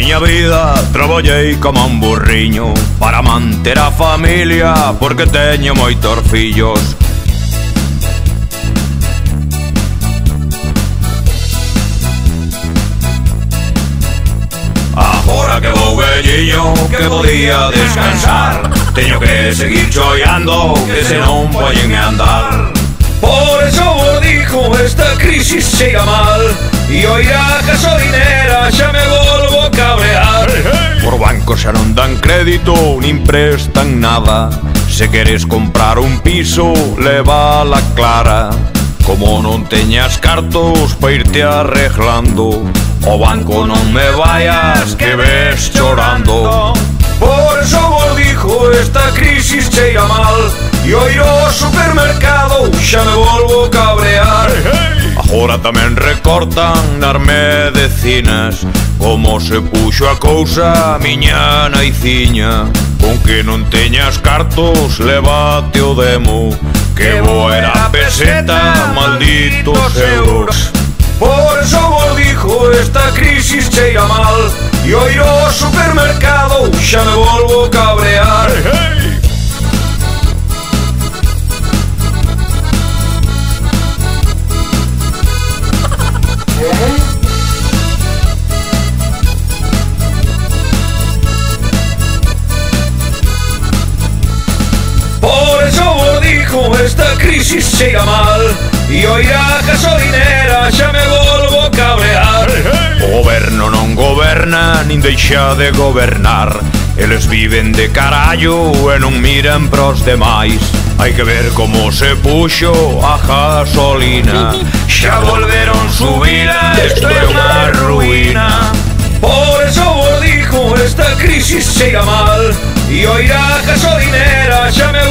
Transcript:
miña vida traballei como un burriño para manter a familia porque teño moitos fillos. Agora que vou velliño, que podía descansar, teño que seguir chollando, que senón póñenme a andar. Por eso vos dijo, esta crisis chega mal, e o ir a gasolinera xa me volvo a cabrear. Por bancos xa non dan crédito, nin prestan nada. Se queres comprar un piso, leva la clara. Como non teñas cartos pa irte arreglando, o banco non me vayas que ves chorando. Por eso vos dijo, esta crisis cheira mal, e o ir ao supermercado xa me volvo a cabrear. Agora tamén recortan nas medicinas, como se puxo a cousa miña naiciña. Con que non teñas cartos, levate o demo, que boa era a peseta, malditos euros. Por eso vos dijo, esta crisis cheira mal, e o ir ao supermercado xa me volvo a cabrear. Por eso vos dijo, esta crisis cheira mal, e o ir a gasolinera xa me volvo a cabrear. O goberno non goberna, nin deixa de gobernar. Eles viven de carallo e non miran pros demais. Hai que ver como se puxo a gasolina, xa volveron subila, isto é unha ruína. Por eso vos dijo, esta crisis chega mal, e o ir a gasolinera xa me